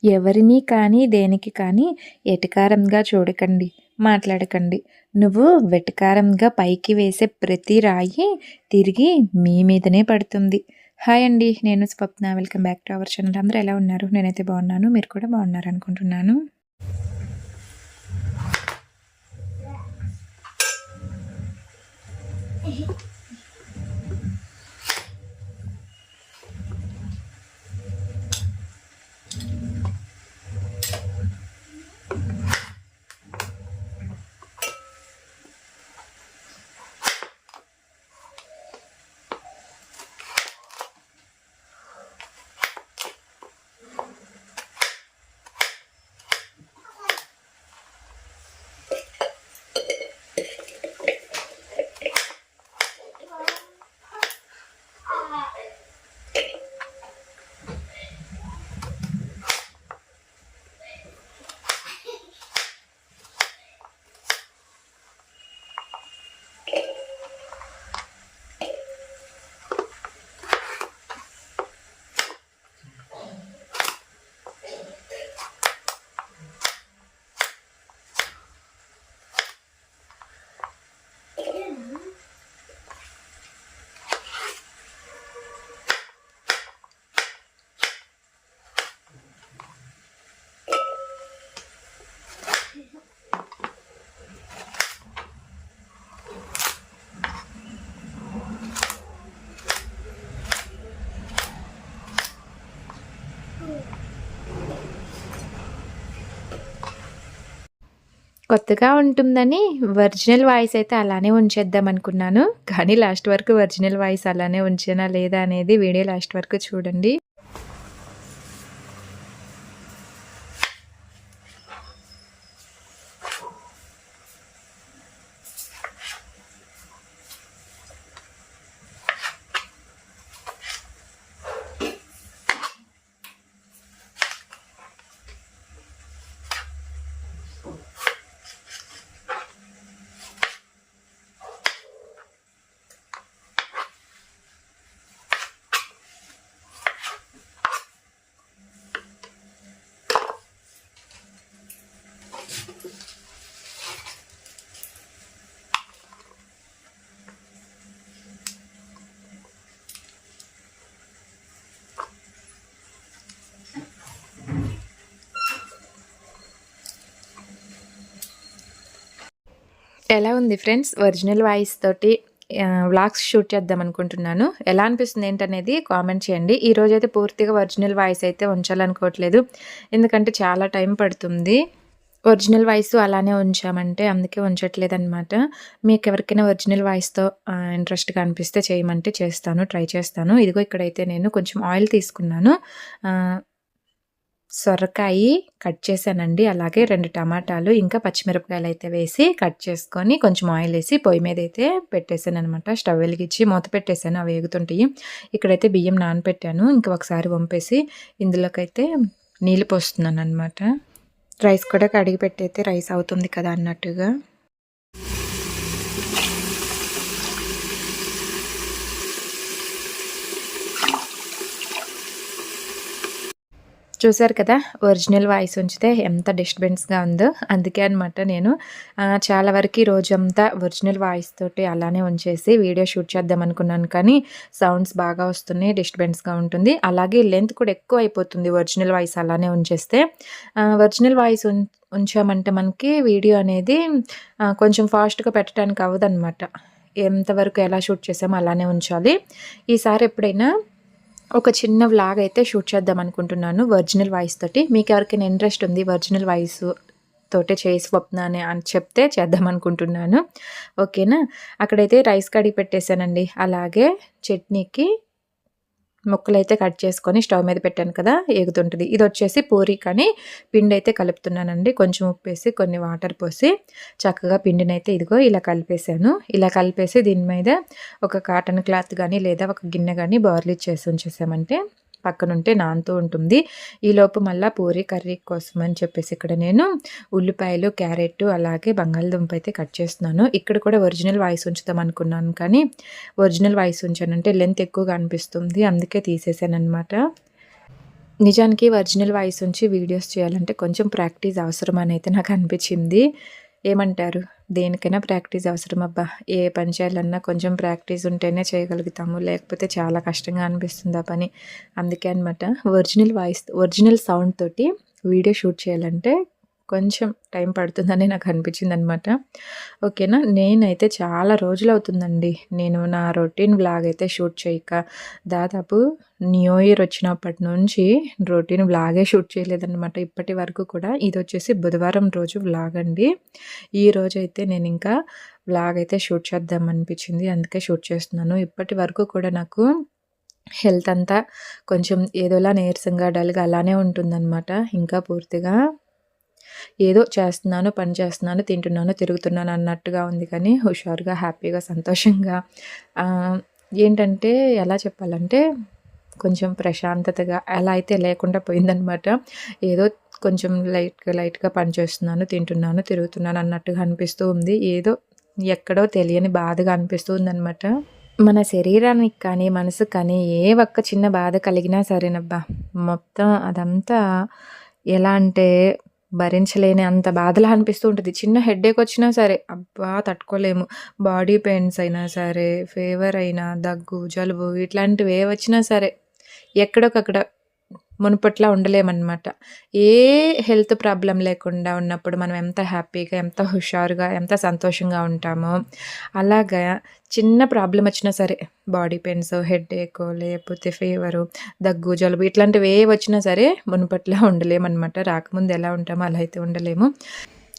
ఎవరిని కానీ దేనికి కానీ ఎటకారంగా చూడకండి, మాట్లాడకండి. నువ్వు వెటకారంగా పైకి వేసే ప్రతి రాయి తిరిగి మీ మీదనే పడుతుంది. హాయ్ అండి, నేను Swapna. Welcome back to our channel. అందరూ ఎలా ఉన్నారు? నేనైతే బాగున్నాను, మీరు కూడా బాగున్నారు అనుకుంటున్నాను. కొత్తగా ఉంటుందని ఒరిజినల్ వాయిస్ అయితే అలానే ఉంచేద్దాం అనుకున్నాను. కానీ లాస్ట్ వరకు ఒరిజినల్ వాయిస్ అలానే ఉంచానా లేదా అనేది వీడియో లాస్ట్ వరకు చూడండి. ఎలా ఉంది ఫ్రెండ్స్? ఒరిజినల్ వాయిస్ తోటి వ్లాగ్స్ షూట్ చేద్దాం అనుకుంటున్నాను. ఎలా అనిపిస్తుంది ఏంటనేది కామెంట్ చేయండి. ఈరోజైతే పూర్తిగా ఒరిజినల్ వాయిస్ అయితే ఉంచాలనుకోవట్లేదు, ఎందుకంటే చాలా టైం పడుతుంది. ఒరిజినల్ వాయిస్ అలానే ఉంచామంటే అందుకే ఉంచట్లేదనమాట. మీకు ఎవరికైనా ఒరిజినల్ వాయిస్తో ఇంట్రెస్ట్గా అనిపిస్తే చేయమంటే చేస్తాను, ట్రై చేస్తాను. ఇదిగో ఇక్కడైతే నేను కొంచెం ఆయిల్ తీసుకున్నాను, సొరకాయ కట్ చేశానండి, అలాగే 2 టమాటాలు ఇంకా పచ్చిమిరపకాయలు అయితే వేసి కట్ చేసుకొని కొంచెం ఆయిల్ వేసి పొయ్యి మీద అయితే పెట్టేశాను అనమాట. స్టవ్ వెలిగించి మూత పెట్టేశాను, అవి వేగుతుంటాయి. ఇక్కడైతే బియ్యం నానపెట్టాను, ఇంకా ఒకసారి వంపేసి ఇందులోకైతే నీళ్ళు పోస్తున్నాను అనమాట. రైస్ కూడా కడిగి పెట్టయితే రైస్ అవుతుంది కదా అన్నట్టుగా. చూసారు కదా, ఒరిజినల్ వాయిస్ ఉంచితే ఎంత డిస్టర్బెన్స్గా ఉందో. అందుకే అనమాట నేను చాలా వరకు రోజంతా ఒరిజినల్ వాయిస్ తోటి అలానే ఉంచేసి వీడియో షూట్ చేద్దాం అనుకున్నాను. కానీ సౌండ్స్ బాగా వస్తున్నాయి, డిస్టర్బెన్స్గా ఉంటుంది. అలాగే లెంత్ కూడా ఎక్కువ అయిపోతుంది ఒరిజినల్ వాయిస్ అలానే ఉంచేస్తే. ఒరిజినల్ వాయిస్ ఉంచామంటే మనకి వీడియో అనేది కొంచెం ఫాస్ట్గా పెట్టడానికి అవ్వదన్నమాట. ఎంతవరకు ఎలా షూట్ చేసామో అలానే ఉంచాలి. ఈసారి ఎప్పుడైనా ఒక చిన్న వ్లాగ్ అయితే షూట్ చేద్దాం అనుకుంటున్నాను ఒరిజినల్ వాయిస్ తోటి. మీకు ఎవరికైనా ఇంట్రెస్ట్ ఉంది ఒరిజినల్ వాయిస్ తోటే చేసి స్వప్న అని చెప్తే చేద్దాం అనుకుంటున్నాను. ఓకేనా? అక్కడైతే రైస్ కడిగి పెట్టేశానండి. అలాగే చట్నీకి ముక్కలైతే కట్ చేసుకొని స్టవ్ మీద పెట్టాను కదా, ఎగుతుంటుంది. ఇది వచ్చేసి పూరి కానీ పిండి అయితే కలుపుతున్నానండి. కొంచెం ఉప్పు వేసి కొన్ని వాటర్ పోసి చక్కగా పిండిని అయితే ఇదిగో ఇలా కలిపేసాను. ఇలా కలిపేసి దీని మీద ఒక కాటన్ క్లాత్ కానీ లేదా ఒక గిన్నె కానీ బార్లీ చేసి ఉంచేసామంటే పక్కనుంటే నానుతూ ఉంటుంది. ఈలోపు మళ్ళీ పూరి కర్రీ కోసం అని చెప్పేసి ఇక్కడ నేను ఉల్లిపాయలు, క్యారెట్ అలాగే బంగాళదుంప అయితే కట్ చేస్తున్నాను. ఇక్కడ కూడా ఒరిజినల్ వాయిస్ ఉంచుదాం అనుకున్నాను, కానీ ఒరిజినల్ వాయిస్ ఉంచానంటే లెంత్ ఎక్కువగా అనిపిస్తుంది, అందుకే తీసేసాను అనమాట. నిజానికి ఒరిజినల్ వాయిస్ ఉంచి వీడియోస్ చేయాలంటే కొంచెం ప్రాక్టీస్ అవసరమని అయితే నాకు అనిపించింది. ఏమంటారు? దేనికైనా ప్రాక్టీస్ అవసరం అబ్బా! ఏ పని చేయాలన్నా కొంచెం ప్రాక్టీస్ ఉంటేనే చేయగలుగుతాము. లేకపోతే చాలా కష్టంగా అనిపిస్తుంది ఆ పని. అందుకే అనమాట ఒరిజినల్ సౌండ్ తోటి వీడియో షూట్ చేయాలంటే కొంచెం టైం పడుతుందని నాకు అనిపించిందనమాట. ఓకేనా. నేనైతే చాలా రోజులవుతుందండి నేను నా రొటీన్ వ్లాగ్ అయితే షూట్ చేయక. దాదాపు న్యూ ఇయర్ వచ్చినప్పటి నుంచి రొటీన్ వ్లాగే షూట్ చేయలేదనమాట ఇప్పటి వరకు కూడా. ఇదొచ్చేసి బుధవారం రోజు వ్లాగ్ అండి. ఈరోజైతే నేను ఇంకా వ్లాగ్ అయితే షూట్ చేద్దాం అనిపించింది. అందుకే షూట్ చేస్తున్నాను. ఇప్పటి వరకు కూడా నాకు హెల్త్ అంతా కొంచెం ఏదోలా నీరసంగా, డల్‌గా అలానే ఉంటుందనమాట. ఇంకా పూర్తిగా ఏదో చేస్తున్నాను, పని చేస్తున్నాను, తింటున్నాను, తిరుగుతున్నాను అన్నట్టుగా ఉంది కానీ హుషారుగా, హ్యాపీగా, సంతోషంగా ఏంటంటే ఎలా చెప్పాలంటే కొంచెం ప్రశాంతతగా అలా అయితే లేకుండా పోయిందనమాట. ఏదో కొంచెం లైట్‌గా పని చేస్తున్నాను, తింటున్నాను, తిరుగుతున్నాను అన్నట్టుగా అనిపిస్తూ ఉంది. ఏదో ఎక్కడో తెలియని బాధగా అనిపిస్తూ ఉందనమాట. మన శరీరానికి కానీ, మనసుకు కానీ ఏ ఒక్క చిన్న బాధ కలిగినా సరేనబ్బా! మొత్తం అదంతా ఎలా అంటే భరించలేని అంత బాధలా అనిపిస్తూ ఉంటది. చిన్న హెడ్‌ఏక్ వచ్చినా సరే అబ్బా! తట్టుకోలేము. బాడీ పెయిన్స్ అయినా సరే, ఫీవర్ అయినా, దగ్గు, జలుబు ఇట్లాంటివి ఏవొచ్చినా సరే ఎక్కడికక్కడ మునుపట్లా ఉండలేమనమాట. ఏ హెల్త్ ప్రాబ్లమ్ లేకుండా ఉన్నప్పుడు మనం ఎంత హ్యాపీగా, ఎంత హుషారుగా, ఎంత సంతోషంగా ఉంటామో, అలాగా చిన్న ప్రాబ్లమ్ వచ్చినా సరే బాడీ పెయిన్స్, హెడ్‌ఏకో లేకపోతే ఫీవరు, దగ్గు, జలుబు ఇట్లాంటివి ఏవొచ్చినా సరే మునుపట్లా ఉండలేమనమాట. రాకముందు ఎలా ఉంటామో అలా అయితే ఉండలేము.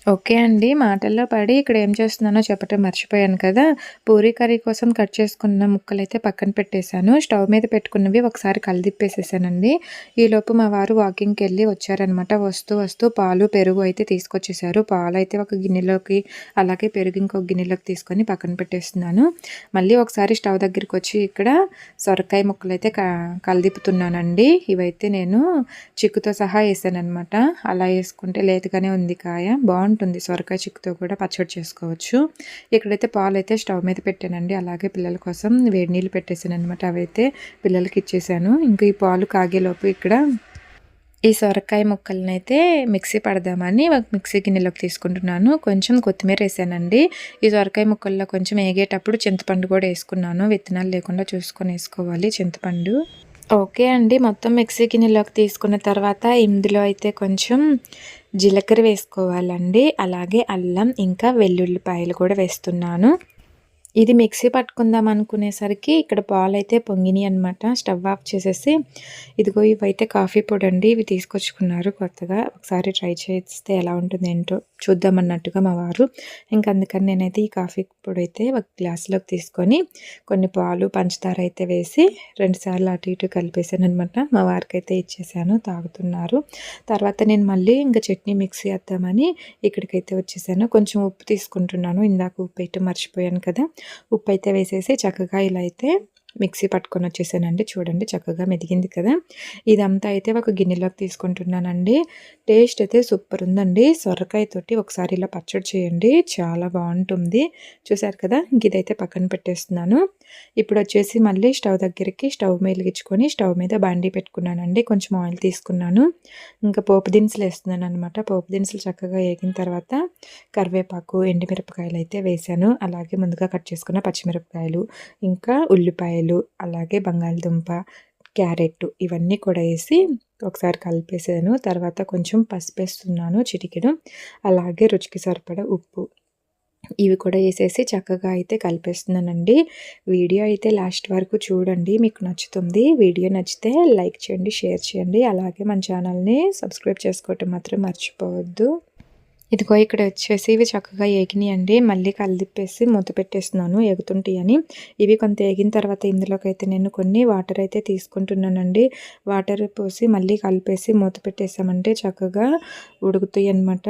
ఓకే అండి. మాటల్లో పడి ఇక్కడ ఏం చేస్తున్నానో చెప్పటం మర్చిపోయాను కదా! పూరీ కర్రీ కోసం కట్ చేసుకున్న ముక్కలైతే పక్కన పెట్టేశాను. స్టవ్ మీద పెట్టుకున్నవి ఒకసారి కలిదిప్పేసేసానండి. ఈలోపు మా వారు వాకింగ్‌కెళ్ళి వచ్చారనమాట. వస్తూ పాలు, పెరుగు అయితే తీసుకొచ్చేసారు. పాలైతే ఒక గిన్నెలోకి, అలాగే పెరుగు ఇంకొక గిన్నెలోకి తీసుకొని పక్కన పెట్టేస్తున్నాను. మళ్ళీ ఒకసారి స్టవ్ దగ్గరికొచ్చి ఇక్కడ సొరకాయ ముక్కలైతే కలిదిప్పుతున్నానండి. ఇవైతే నేను చిక్కుతో సహా ఏసాననమాట. అలా ఏసుకుంటే లేతగానే ఉంది కాయ. బాగుంటుంది. సొరకాయ చిక్కుతో కూడా పచ్చడి చేసుకోవచ్చు. ఇక్కడైతే పాలైతే స్టవ్ మీద పెట్టానండి. అలాగే పిల్లల కోసం వేడి నీళ్ళు పెట్టేసాననమాట. అవైతే పిల్లలకి ఇచ్చేసాను. ఇంకా ఈ పాలు కాగేలోపు ఇక్కడ ఈ సొరకాయ ముక్కలనైతే మిక్సీ పడదామని ఒక మిక్సీ గిన్నెలోకి తీసుకుంటున్నాను. కొంచెం కొత్తిమీర వేసానండి. ఈ సొరకాయ ముక్కల్లో కొంచెం ఏగేటప్పుడు చింతపండు కూడా వేసుకున్నాను. విత్తనాలు లేకుండా చూసుకొని వేసుకోవాలి చింతపండు. ఓకే అండి. మొత్తం మిక్సీ గిన్నెలోకి తీసుకున్న తర్వాత ఇందులో అయితే కొంచెం జీలకర్ర వేసుకోవాలండి. అలాగే అల్లం, ఇంకా వెల్లుల్లిపాయలు కూడా వేస్తున్నాను. ఇది మిక్సీ పట్టుకుందాం అనుకునేసరికి ఇక్కడ పాలైతే పొంగినాయి అనమాట. స్టవ్ ఆఫ్ చేసేసి ఇదిగో ఇవైతే కాఫీ పొడి అండి. ఇవి తీసుకొచ్చుకున్నారు కొత్తగా. ఒకసారి ట్రై చేస్తే ఎలా ఉంటుంది ఏంటో చూద్దామన్నట్టుగా మా వారు. ఇంక అందుకని నేనైతే ఈ కాఫీ పొడి అయితే ఒక గ్లాసులోకి తీసుకొని కొన్ని పాలు, పంచదార అయితే వేసి 2 సార్లు అటు ఇటు కలిపేసాను అనమాట. మా వారికి అయితే ఇచ్చేసాను, తాగుతున్నారు. తర్వాత నేను మళ్ళీ ఇంకా చట్నీ మిక్సీ వేద్దామని ఇక్కడికైతే వచ్చేసాను. కొంచెం ఉప్పు తీసుకుంటున్నాను. ఇందాక ఉప్పు వేయటం మర్చిపోయాను కదా! ఉప్పు అయితే వేసేసి చక్కగా ఇలా అయితే మిక్సీ పట్టుకొని వచ్చేసానండి. చూడండి చక్కగా మెదిగింది కదా! ఇదంతా అయితే ఒక గిన్నెలోకి తీసుకుంటున్నానండి. టేస్ట్ అయితే సూపర్ ఉందండి. సొరకాయతోటి ఒకసారి ఇలా పచ్చడి చేయండి, చాలా బాగుంటుంది. చూసారు కదా! ఇంక ఇదైతే పక్కన పెట్టేస్తున్నాను. ఇప్పుడు వచ్చేసి మళ్ళీ స్టవ్ వెలిగించుకొని స్టవ్ మీద బాండీ పెట్టుకున్నానండి. కొంచెం ఆయిల్ తీసుకున్నాను. ఇంకా పోపు దినుసులు వేస్తున్నాను అనమాట. పోపు దినుసులు చక్కగా వేగిన తర్వాత కరివేపాకు, ఎండుమిరపకాయలు అయితే వేసాను. అలాగే ముందుగా కట్ చేసుకున్న పచ్చిమిరపకాయలు, ఇంకా ఉల్లిపాయలు, అలాగే బంగాళదుంప, క్యారెట్ ఇవన్నీ కూడా వేసి ఒకసారి కలిపేసాను. తర్వాత కొంచెం పసుపు వేస్తున్నాను, చిటికెడు. అలాగే రుచికి సరిపడా ఉప్పు, ఇవి కూడా వేసేసి చక్కగా అయితే కలిపేస్తున్నానండి. వీడియో అయితే లాస్ట్ వరకు చూడండి, మీకు నచ్చుతుంది. వీడియో నచ్చితే లైక్ చేయండి, షేర్ చేయండి. అలాగే మన ఛానల్ని సబ్స్క్రైబ్ చేసుకోవటం మాత్రం మర్చిపోవద్దు. ఇదిగో ఇక్కడ వచ్చేసి ఇవి చక్కగా ఏగినాయండి. మళ్ళీ కలిదిప్పేసి మూత పెట్టేస్తున్నాను ఎగుతుంటాయని. ఇవి కొంత ఏగిన తర్వాత ఇందులోకైతే నేను కొన్ని వాటర్ అయితే తీసుకుంటున్నానండి. వాటర్ పోసి మళ్ళీ కలిపేసి మూత పెట్టేసామంటే చక్కగా ఉడుకుతాయి అనమాట.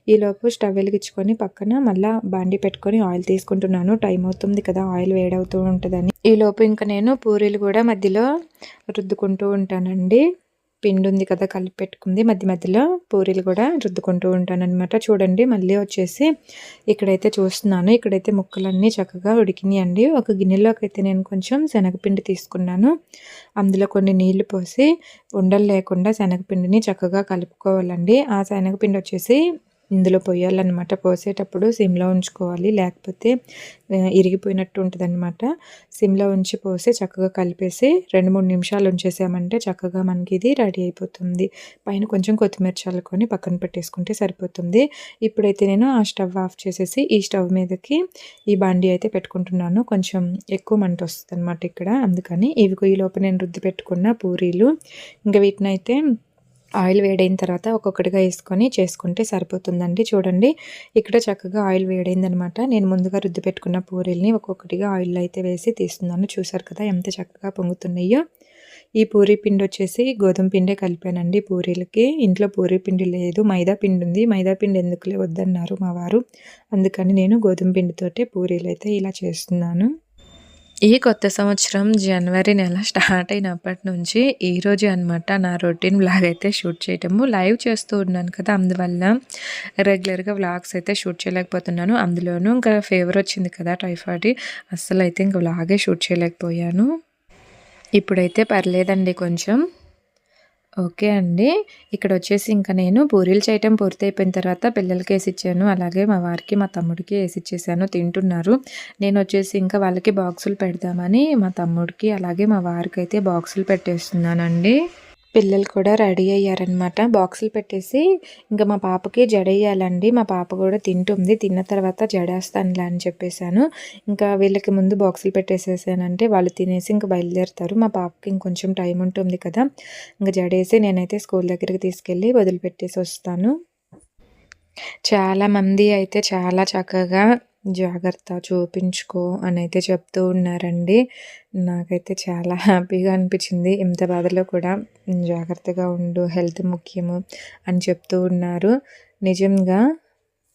ఈలోపు స్టవ్ వెలిగించుకొని పక్కన మళ్ళీ బాండి పెట్టుకొని ఆయిల్ తీసుకుంటున్నాను. టైం అవుతుంది కదా, ఆయిల్ వేడవుతూ ఉంటుందని. ఈలోపు ఇంకా నేను పూరీలు కూడా మధ్యలో రుద్దుకుంటూ ఉంటానండి. పిండి ఉంది కదా కలిపి పెట్టుకుంది, మధ్య మధ్యలో పూరీలు కూడా రుద్దుకుంటూ ఉంటానన్నమాట. చూడండి మళ్ళీ వచ్చేసి ఇక్కడైతే చూస్తున్నాను, ఇక్కడైతే ముక్కలన్నీ చక్కగా ఉడికినాయండి. ఒక గిన్నెలోకి అయితే నేను కొంచెం శనగపిండి తీసుకున్నాను. అందులో కొన్ని నీళ్లు పోసి ఉండలు లేకుండా శనగపిండిని చక్కగా కలుపుకోవాలండి. ఆ శనగపిండి వచ్చేసి ఇందులో పోయాలన్నమాట. పోసేటప్పుడు సిమ్లో ఉంచుకోవాలి, లేకపోతే ఇరిగిపోయినట్టు ఉంటుందన్నమాట. సిమ్లో ఉంచి పోసి చక్కగా కలిపేసి 2-3 నిమిషాలు ఉంచేసామంటే చక్కగా మనకి ఇది రెడీ అయిపోతుంది. పైన కొంచెం కొత్తిమీర చల్లుకొని పక్కన పెట్టేసుకుంటే సరిపోతుంది. ఇప్పుడైతే నేను ఆ స్టవ్ ఆఫ్ చేసేసి ఈ స్టవ్ మీదకి ఈ బాండీ అయితే పెట్టుకుంటున్నాను. కొంచెం ఎక్కువ మంట వస్తుంది అనమాట ఇక్కడ, అందుకని ఈ లోపు నేను రుద్ది పెట్టుకున్న పూరీలు ఇంకా వీటినైతే ఆయిల్ వేడైన తర్వాత ఒక్కొక్కటిగా వేసుకొని చేసుకుంటే సరిపోతుందండి. చూడండి ఇక్కడ చక్కగా ఆయిల్ వేడైందనమాట. నేను ముందుగా రుద్ది పెట్టుకున్న పూరీల్ని ఒక్కొక్కటిగా ఆయిల్ అయితే వేసి తీస్తున్నాను. చూసారు కదా ఎంత చక్కగా పొంగుతున్నాయో. ఈ పూరీ పిండి వచ్చేసి గోధుమ పిండే కలిపానండి పూరీలకి. ఇంట్లో పూరీ పిండి లేదు, మైదా పిండి ఉంది. మైదా పిండి ఎందుకులే వద్దన్నారు మా వారు, అందుకని నేను గోధుమ పిండితోటే పూరీలు అయితే ఇలా చేస్తున్నాను. ఈ కొత్త సంవత్సరం జనవరి నెల స్టార్ట్ అయినప్పటి నుంచి ఈరోజు అనమాట నా రొటీన్ వ్లాగ్ అయితే షూట్ చేయటము. లైవ్ చేస్తూ ఉన్నాను కదా, అందువల్ల రెగ్యులర్గా వ్లాగ్స్ అయితే షూట్ చేయలేకపోతున్నాను. అందులోనూ ఇంకా ఫీవర్ వచ్చింది కదా, టైఫాయిడ్, అస్సలు అయితే ఇంకా వ్లాగే షూట్ చేయలేకపోయాను. ఇప్పుడైతే పర్లేదండి కొంచెం ఓకే అండి. ఇక్కడ వచ్చేసి ఇంకా నేను పూరీలు చేయటం పూర్తయిపోయిన తర్వాత పిల్లలకి వేసిచ్చాను, అలాగే మా వారికి మా తమ్ముడికి వేసిచ్చేసాను, తింటున్నారు. నేను వచ్చేసి ఇంకా వాళ్ళకి బాక్సులు పెడదామని మా తమ్ముడికి అలాగే మా వారికి అయితే బాక్సులు పెట్టేస్తున్నానండి. పిల్లలు కూడా రెడీ అయ్యారనమాట. బాక్సులు పెట్టేసి ఇంకా మా పాపకి జడేయాలండి. మా పాప కూడా తింటుంది, తిన్న తర్వాత జడేస్తానులే అని చెప్పేశాను. ఇంకా వీళ్ళకి ముందు బాక్సులు పెట్టేసేసానంటే వాళ్ళు తినేసి ఇంకా బయలుదేరుతారు. మా పాపకి ఇంకొంచెం టైం ఉంటుంది కదా, ఇంకా జడేసి నేనైతే స్కూల్ దగ్గరికి తీసుకెళ్ళి వదిలిపెట్టేసి వస్తాను. చాలామంది అయితే చాలా చక్కగా జాగ్రత్త చూపించుకో అని అయితే చెప్తూ ఉన్నారండి. నాకైతే చాలా హ్యాపీగా అనిపించింది. ఇంత బాధలో కూడా జాగ్రత్తగా ఉండు, హెల్త్ ముఖ్యము అని చెప్తూ ఉన్నారు. నిజంగా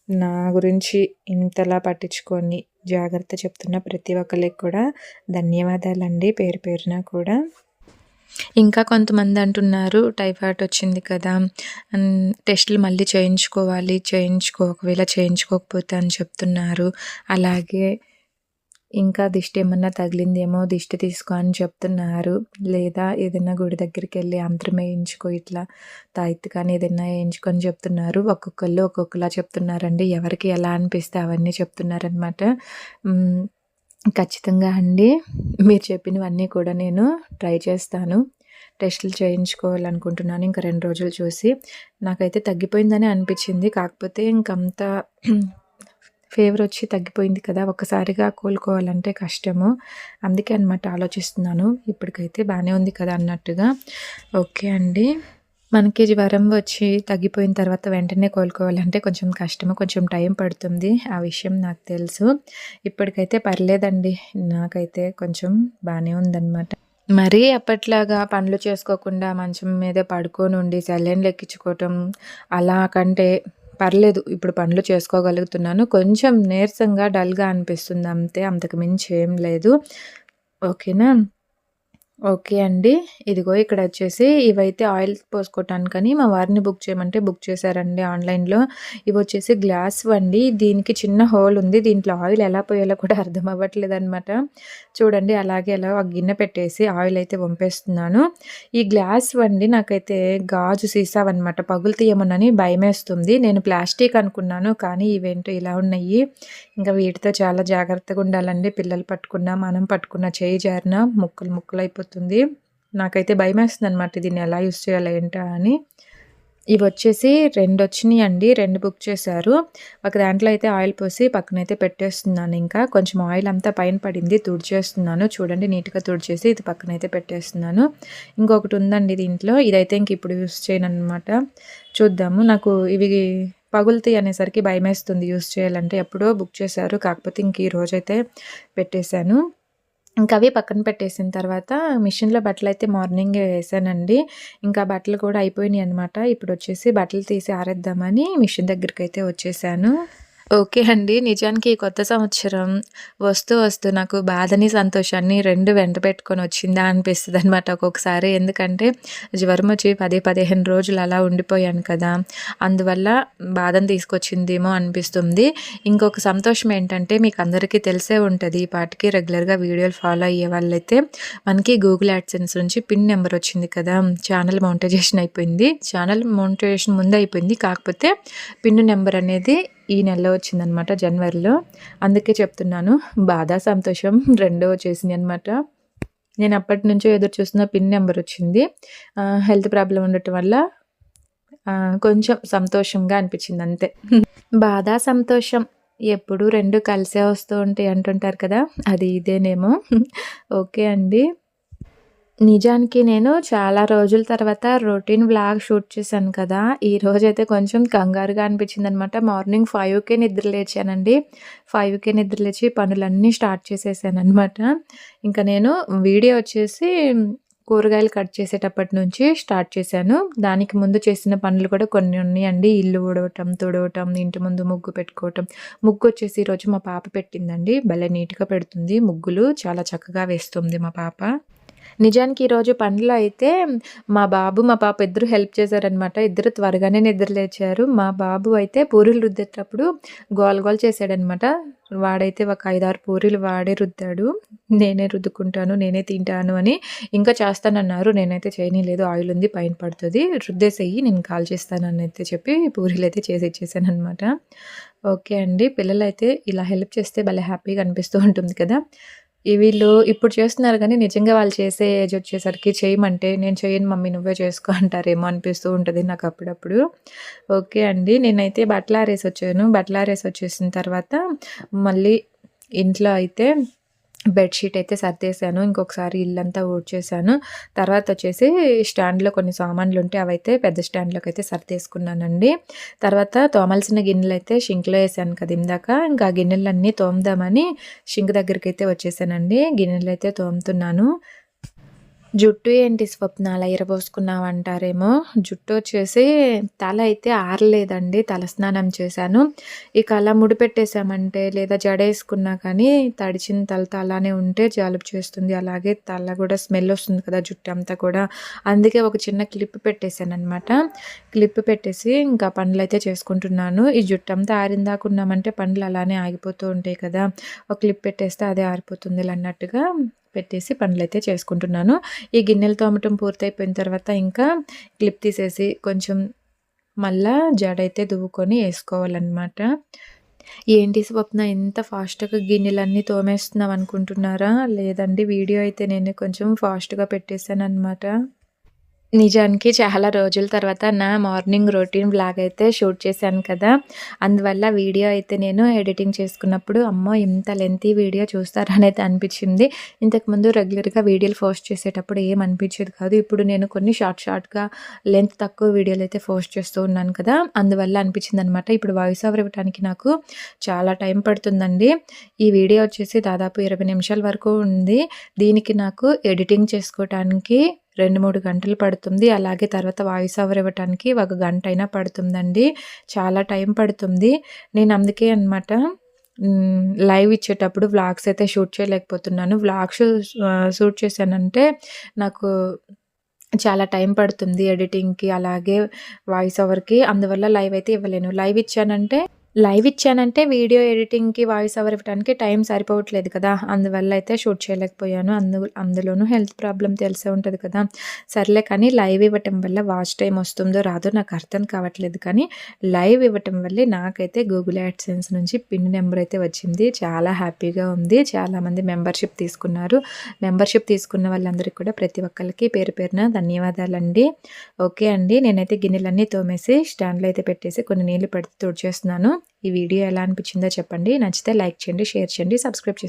నా గురించి ఇంతలా పట్టించుకొని జాగ్రత్త చెప్తున్న ప్రతి ఒక్కరికి కూడా ధన్యవాదాలండి, పేరు పేరున కూడా. ఇంకా కొంతమంది అంటున్నారు టైఫాయిడ్ వచ్చింది కదా, టెస్టులు మళ్ళీ చేయించుకోవాలి, ఒకవేళ చేయించుకోకపోతే అని చెప్తున్నారు. అలాగే ఇంకా దిష్టి ఏమన్నా తగిలిందేమో దిష్టి తీసుకో అని చెప్తున్నారు. లేదా ఏదైనా గుడి దగ్గరికి వెళ్ళి యంత్రం వేయించుకో, ఇట్లా తాయిత్తు కానీ ఏదైనా వేయించుకొని చెప్తున్నారు. ఒక్కొక్కళ్ళు ఒక్కొక్కలా చెప్తున్నారండి. ఎవరికి ఎలా అనిపిస్తే అవన్నీ చెప్తున్నారనమాట. ఖచ్చితంగా అండి, మీరు చెప్పినవన్నీ కూడా నేను ట్రై చేస్తాను. టెస్టులు చేయించుకోవాలనుకుంటున్నాను ఇంకా 2 రోజులు చూసి. నాకైతే తగ్గిపోయిందని అనిపించింది, కాకపోతే ఇంకంత ఫీవర్ వచ్చి తగ్గిపోయింది కదా, ఒక్కసారిగా కోలుకోవాలంటే కష్టము. అందుకే అనమాట ఆలోచిస్తున్నాను. ఇప్పటికైతే బాగానే ఉంది కదా అన్నట్టుగా. ఓకే అండి, మనకి జ్వరం వచ్చి తగ్గిపోయిన తర్వాత వెంటనే కోలుకోవాలంటే కొంచెం కష్టము, కొంచెం టైం పడుతుంది. ఆ విషయం నాకు తెలుసు. ఇప్పటికైతే పర్లేదండి, నాకైతే కొంచెం బాగానే ఉందన్నమాట. మరీ అప్పట్లాగా పనులు చేసుకోకుండా మంచం మీద పడుకొని ఉండి సెలైన్లు ఎక్కించుకోవటం అలా కంటే పర్లేదు, ఇప్పుడు పనులు చేసుకోగలుగుతున్నాను. కొంచెం నీరసంగా డల్గా అనిపిస్తుంది అంతే, అంతకు మించి ఏం లేదు. ఓకేనా. ఓకే అండి. ఇదిగో ఇక్కడ వచ్చేసి ఇవైతే ఆయిల్ పోసుకోవటానికని మా వారిని బుక్ చేయమంటే బుక్ చేశారండి ఆన్లైన్‌లో. ఇవి వచ్చేసి గ్లాస్‌వండి. దీనికి చిన్న హోల్ ఉంది. దీంట్లో ఆయిల్ ఎలా పోయాలో కూడా అర్థం అవ్వట్లేదనమాట. చూడండి అలాగే అలా ఒక గిన్నె పెట్టేసి ఆయిల్ అయితే వంపేస్తున్నాను. ఈ గ్లాస్‌వండి నాకైతే గాజు సీసావన్నమాట. పగులుతాయేమోనని భయమేస్తుంది. నేను ప్లాస్టిక్ అనుకున్నాను, కానీ ఇవేంటో ఇలా ఉన్నాయి. ఇంకా వీటితో చాలా జాగ్రత్తగా ఉండాలండి. పిల్లలు పట్టుకున్నా, మనం పట్టుకున్న చేయి జారినా ముక్కలు ముక్కలు అయిపోతుంది. నాకైతే భయమేస్తుంది అనమాట, దీన్ని ఎలా యూస్ చేయాలి ఏంటా అని. ఇవి వచ్చేసి 2 వచ్చినాయండి, 2 బుక్ చేశారు. ఒక దాంట్లో అయితే ఆయిల్ పోసి పక్కనైతే పెట్టేస్తున్నాను. ఇంకా కొంచెం ఆయిల్ అంతా పైన పడింది, తుడిచేస్తున్నాను. చూడండి నీట్గా తుడిచేసి ఇది పక్కనైతే పెట్టేస్తున్నాను. ఇంకొకటి ఉందండి దీంట్లో, ఇదైతే ఇంక ఇప్పుడు యూస్ చేయను అనమాట. చూద్దాము. నాకు ఇవి పగులుతాయి అనేసరికి భయమేస్తుంది యూస్ చేయాలంటే. ఎప్పుడో బుక్ చేశారు, కాకపోతే ఇంక ఈ రోజైతే పెట్టేశాను. ఇంకా అవి పక్కన పెట్టేసిన తర్వాత మిషన్లో బట్టలు అయితే మార్నింగే వేసానండి. ఇంకా బట్టలు కూడా అయిపోయినాయి అనమాట. ఇప్పుడు వచ్చేసి బట్టలు తీసి ఆరేద్దామని మిషన్ దగ్గరికి అయితే వచ్చేసాను. ఓకే అండి. నిజానికి ఈ కొత్త సంవత్సరం వస్తూ నాకు బాధని, సంతోషాన్ని 2 వెంట పెట్టుకొని వచ్చిందా అనిపిస్తదనమాట ఒక్కొక్కసారి. ఎందుకంటే జ్వరమొచ్చి 10, 15 రోజులు అలా ఉండిపోయాను కదా! అందువల్ల బాధను తీసుకొచ్చిందేమో అనిపిస్తుంది. ఇంకొక సంతోషం ఏంటంటే మీకందరికీ తెలిసే ఉంటది. ఈ పాటికి రెగ్యులర్‌గా వీడియోలు ఫాలో అయ్యే వాళ్ళైతే మనకి గూగుల్ యాడ్సెన్స్ నుంచి పిన్ నంబర్ వచ్చింది కదా! ఛానల్ మోనిటైజేషన్ అయిపోయింది. ఛానల్ మోనిటైజేషన్ ముందే అయిపోయింది. కాకపోతే పిన్ నంబర్ అనేది ఈ నెలలో వచ్చిందనమాట జనవరిలో. అందుకే చెప్తున్నాను. బాధ, సంతోషం 2 వచ్చేసినాయనమాట. నేను అప్పటినుంచో ఎదురు చూస్తున్న పిన్ నంబర్ వచ్చింది. హెల్త్ ప్రాబ్లమ్ ఉండటం వల్ల కొంచెం సంతోషంగా అనిపించింది అంతే. బాధ, సంతోషం ఎప్పుడు 2 కలిసే వస్తూ ఉంటాయి అంటుంటారు కదా! అది ఇదేనేమో. ఓకే అండి. నిజానికి నేను చాలా రోజుల తర్వాత రొటీన్ వ్లాగ్ షూట్ చేశాను కదా! ఈరోజైతే కొంచెం కంగారుగా అనిపించిందనమాట. మార్నింగ్ 5కే నిద్ర లేచానండి. 5కే నిద్ర లేచి పనులన్నీ స్టార్ట్ చేసేసాననమాట. ఇంకా నేను వీడియో వచ్చేసి కూరగాయలు కట్ చేసేటప్పటి నుంచి స్టార్ట్ చేశాను. దానికి ముందు చేసిన పనులు కూడా కొన్ని ఉన్నాయండి. ఇల్లు ఊడవటం, తుడవటం, ఇంటి ముందు ముగ్గు పెట్టుకోవటం. ముగ్గొచ్చేసి ఈరోజు మా పాప పెట్టిందండి. భలే నీట్‌గా పెడుతుంది ముగ్గులు. చాలా చక్కగా వేస్తుంది మా పాప. నిజానికి ఈరోజు పనిలో అయితే మా బాబు, మా పాప ఇద్దరు హెల్ప్ చేశారనమాట. ఇద్దరు త్వరగానే నిద్ర లేచారు. మా బాబు అయితే పూరీలు రుద్దేటప్పుడు గోల చేశాడనమాట. వాడైతే ఒక 5, 6 పూరీలు వాడే రుద్దాడు. నేనే రుద్దుకుంటాను, నేనే తింటాను అని ఇంకా చేస్తానన్నారు. నేనైతే చేయనీయలేదు. ఆయిల్ ఉంది పైన పడుతది. రుద్దేసేయి నేను కాల్చేస్తాననైతే చెప్పి పూరీలైతే చేసి ఇచ్చేసాననమాట. ఓకే అండి. పిల్లలైతే ఇలా హెల్ప్ చేస్తే భలే హ్యాపీగా అనిపిస్తూ ఉంటుంది కదా! వీళ్ళు ఇప్పుడు చేస్తున్నారు గానీ, నిజంగా వాళ్ళు చేసే ఏజ్ వచ్చేసరికి చేయమంటే, "నేను చెయ్యను మమ్మీ నువ్వే చేసుకో" అంటారేమో అనిపిస్తూ ఉంటది నాకప్పుడప్పుడు. ఓకే అండి. నేనైతే బట్టలారేసొచ్చాను. బట్టలారేసొచ్చేసిన తర్వాత మళ్ళీ ఇంట్లో అయితే బెడ్‌షీట్ అయితే సర్దేశాను. ఇంకొకసారి ఇల్లంతా ఊడ్చేశాను. తర్వాతొచ్చేసి స్టాండ్‌లో కొన్ని సామాన్లుంటే అవైతే పెద్ద స్టాండ్‌లోకైతే సర్దేసుకున్నానండి. తర్వాత తోమాల్సిన గిన్నెలైతే షింక్‌లో ఏశాను కదా ఇందాక. ఇంకా ఆ గిన్నెలన్నీ తోముదామని షింక్ దగ్గరికైతే వచ్చేసానండి. గిన్నెలైతే తోముతున్నాను. జుట్టు ఏంటి స్వప్న అలా ఇరబోసుకున్నావంటారేమో! జుట్టొచ్చేసి తల అయితే ఆరలేదండి. తలస్నానం చేశాను. ఇక అలా ముడిపెట్టేసామంటే లేదా జడేసుకున్నా కానీ తడిచిన తలతో అలానే ఉంటే జలుబు చేస్తుంది. అలాగే తల కూడా స్మెల్ వస్తుంది కదా జుట్టంతా కూడా. అందుకే ఒక చిన్న క్లిప్ పెట్టేసాననమాట. క్లిప్ పెట్టేసి ఇంకా పనులైతే చేసుకుంటున్నాను. ఈ జుట్టంతా ఆరిందాక ఉన్నామంటే పనులు అలానే ఆగిపోతూ ఉంటాయి కదా! ఒక క్లిప్ పెట్టేస్తే అదే ఆరిపోతుందిలే అన్నట్టుగా పెట్టేసి పనులైతే చేసుకుంటున్నాను. ఈ గిన్నెలు తోమటం పూర్తయిపోయిన తర్వాత ఇంకా క్లిప్ తీసేసి కొంచెం మళ్ళా జడైతే దువ్వుకొని ఏసుకోవాలనమాట. ఏంటి స్వప్న ఇంత ఫాస్ట్‌గా గిన్నెలన్నీ తోమేస్తున్నావనుకుంటున్నారా? లేదండి వీడియో అయితే నేను కొంచెం ఫాస్ట్‌గా పెట్టేసాననమాట. నిజానికి చాలా రోజుల తర్వాత నా మార్నింగ్ రొటీన్ వ్లాగ్ అయితే షూట్ చేశాను కదా! అందువల్ల వీడియో అయితే నేను ఎడిటింగ్ చేసుకున్నప్పుడు అమ్మో! ఇంత లెంతీ వీడియో చూస్తారనైతే అనిపించింది. ఇంతకుముందు రెగ్యులర్‌గా వీడియోలు పోస్ట్ చేసేటప్పుడు ఏం అనిపించేది కాదు. ఇప్పుడు నేను కొన్ని షార్ట్‌గా లెంత్ తక్కువ వీడియోలు అయితే పోస్ట్ చేస్తూ ఉన్నాను కదా! అందువల్ల అనిపించిందనమాట. ఇప్పుడు వాయిస్ ఓవర్ ఇవ్వడానికి నాకు చాలా టైం పడుతుందండి. ఈ వీడియో వచ్చేసి దాదాపు 20 నిమిషాల వరకు ఉంది. దీనికి నాకు ఎడిటింగ్ చేసుకోవటానికి 2, 3 గంటలు పడుతుంది. అలాగే తర్వాత వాయిస్ ఓవర్ ఇవ్వటానికి ఒక గంట అయినా పడుతుందండి. చాలా టైం పడుతుంది. నేను అందుకే అనమాట లైవ్ ఇచ్చేటప్పుడు వ్లాగ్స్ అయితే షూట్ చేయలేకపోతున్నాను. షూట్ చేశానంటే నాకు చాలా టైం పడుతుంది ఎడిటింగ్‌కి, అలాగే వాయిస్ ఓవర్‌కి. అందువల్ల లైవ్ అయితే ఇవ్వలేను. లైవ్ ఇచ్చానంటే వీడియో ఎడిటింగ్‌కి, వాయిస్ ఓవర్ ఇవ్వడానికి టైం సరిపోవట్లేదు కదా! అందువల్ల అయితే షూట్ చేయలేకపోయాను. అందులోనూ హెల్త్ ప్రాబ్లమ్ తెలిసే ఉంటది కదా! సర్లే కానీ లైవ్ ఇవ్వటం వల్ల వాచ్ టైమ్ వస్తుందో రాదో నాకు అర్థం కావట్లేదు కానీ, లైవ్ ఇవ్వటం వల్లే నాకైతే గూగుల్ యాడ్సెన్స్ నుంచి పిన్ నెంబర్ అయితే వచ్చింది. చాలా హ్యాపీగా ఉంది. చాలామంది మెంబర్‌షిప్ తీసుకున్నారు. మెంబర్‌షిప్ తీసుకున్న వాళ్ళందరికీ కూడా ప్రతి ఒక్కళ్ళకి పేరు పేరున ధన్యవాదాలండి. ఓకే అండి. నేనైతే గిన్నెలన్నీ తోమేసి స్టాండ్‌లో అయితే పెట్టేసి కొన్ని నీళ్లు పెడితే తుడిచేస్తున్నాను. ఈ వీడియో ఎలా అనిపించిందో చెప్పండి. నచ్చితే లైక్ చేయండి, షేర్ చేయండి, సబ్స్క్రైబ్ చేసుకోండి.